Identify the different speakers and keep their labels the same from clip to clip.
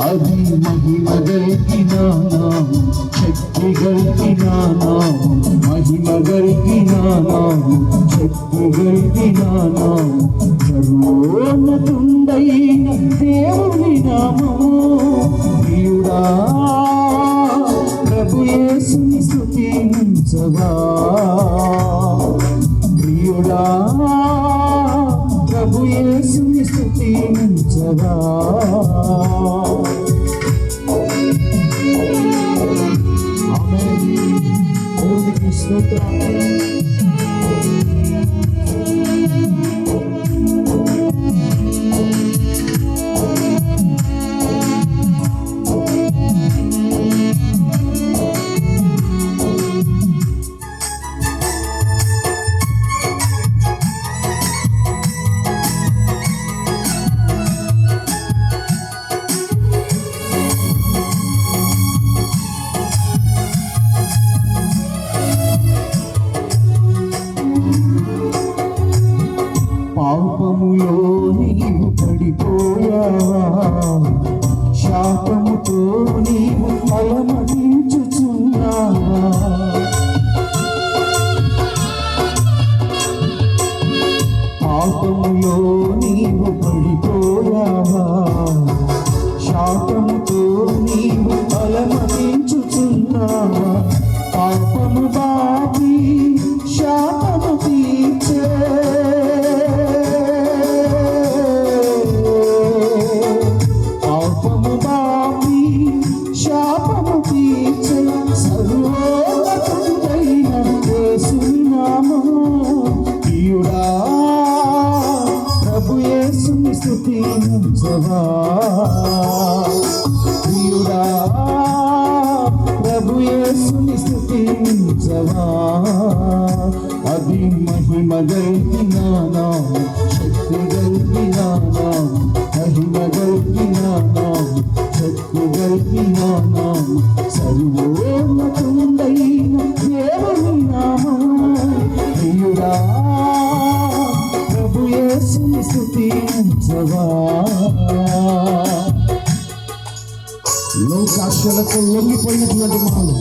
Speaker 1: అది మహిమ గల్గిన నామం, శక్తి గల్గిన నామం, మహిమ గల్గిన నామం, శక్తి గల్గిన నామం, సర్వోన్నతుండైన దేవుని నామము. ప్రియుడా ప్రభు యేసుని స్తుతించవా, ప్రియుడా ప్రభు యేసుని స్తుతించవా. ఆమేన్. దేవునికి స్తోత్రం. పాపములో నీవు పడిపోయావా, శాపముతో నీవు అలమటించుచున్నావా. పాపములో నీవు పడిపోయావా, శాపముతో నీవు అలమటించుచున్నావా. పాపము బాపి శాపము తీర్చే, పాపము బాపి శాపము తీర్చే, సర్వోన్నతుడైన యేసుని నామము. ప్రియుడా ప్రభు యేసుని స్తుతించవా, ప్రియుడా ప్రభు యేసుని స్తుతించవా. అది మహిమ గల్గిన నామం, శక్తి గల్గిన నామం, మహిమ గల్గిన నామం, శక్తి గల్గిన నామం, సర్వోన్నతుండైన దేవుని నామము. ప్రియుడా ప్రభు యేసుని స్తుతించవా. లోకాశలతో లొంగిపోయినటువంటి మనలు,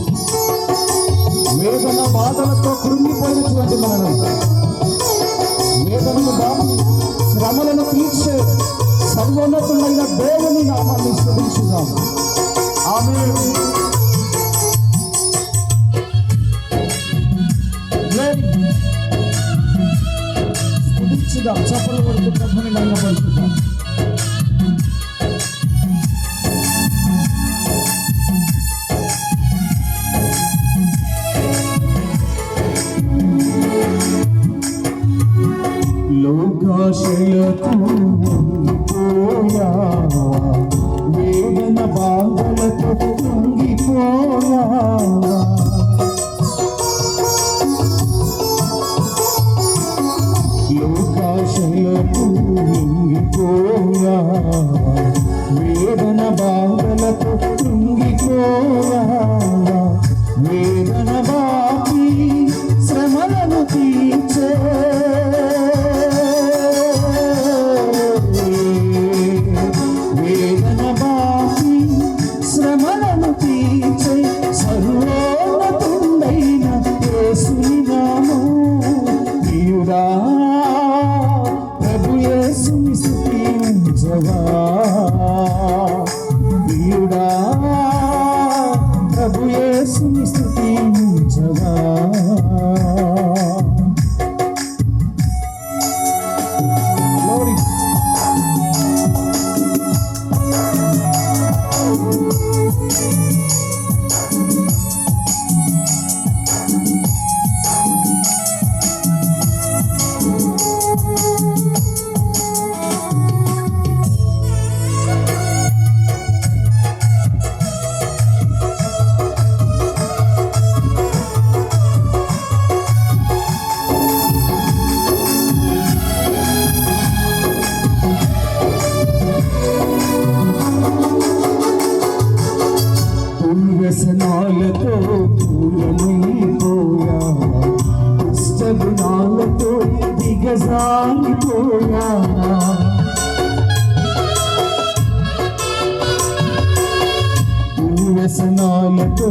Speaker 1: వేదన బాధలతో కృంగిపోయినటువంటి మనలు, వేదనను బాధ శ్రమలను తీర్చే సర్వోన్నతుడైన దేవుని నామాన్ని స్తుతించుదాం. ఆమేన్. స్తుతించుదాం, చప్పట్లు కొడుతూ ప్రభువుని మహిమపరుచుదాం. లోకాశలకు లొంగిపోయావా, వేదన బాధలతో లొంగిపోయావా. లోకాశలకు లొంగిపోయావా, వేదన బాధలతో లొంగిపోయావా. వేదన బాపి శ్రమలను తీర్చే, వేదన బాపి శ్రమలను తీర్చే, సర్వోన్నతుడైన యేసుని నామము. ప్రియుడా ప్రభు యేసుని స్తుతించవా, ప్రియుడా ప్రభు యేసుని స్తుతించవా. వ్యసనాలతో పూలమైపోయా, దుష్టగుణాలతో దిగజారిపోయా. వ్యసనాలతో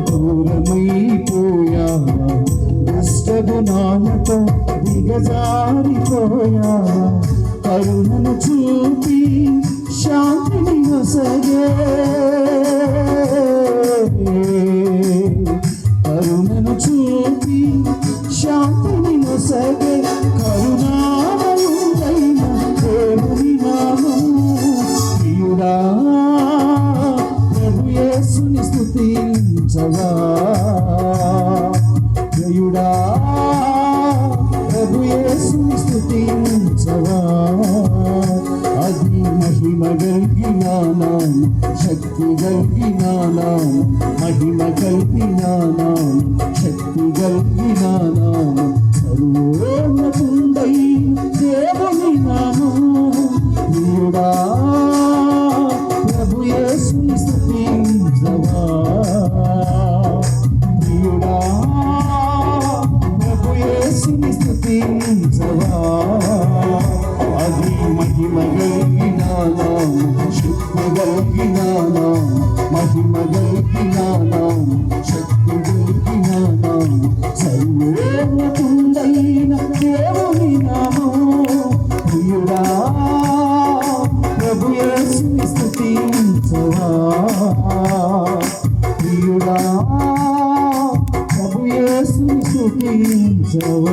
Speaker 1: దూరమైపోయావా, దుష్టగుణాలతో దిగజారిపోయావా, కరుణను చూపి శాంతిని నొసగే, కరుణను చూపి శాంతిని నొసగే, కరుణామయుడైన దేవుని నామము. ప్రియుడా ప్రభు యేసుని స్తుతించవా, ప్రియుడా ప్రభు యేసుని స్తుతించవా. అది మహిమ కలిగిన నామం, శక్తి కలిగిన నామం, మహిమ కలిగిన నామం, శక్తి కలిగిన నామం, సర్వోన్నతుడైన దేవుని నామం. ప్రియుడా ప్రభు యేసుని స్తుతించవా, ప్రియుడా ప్రభు యేసుని స్తుతించవా. అది మహిమ కలిగిన నామం, శక్తి కలిగిన నామం, మహిమ కలిగిన నామం, శక్తి కలిగిన నామం, సర్వోన్నతుడైన దేవుని నామం. ప్రియుడా ప్రభు యేసుని స్తుతించవా, ప్రియుడా ప్రభు యేసుని స్తుతించవా.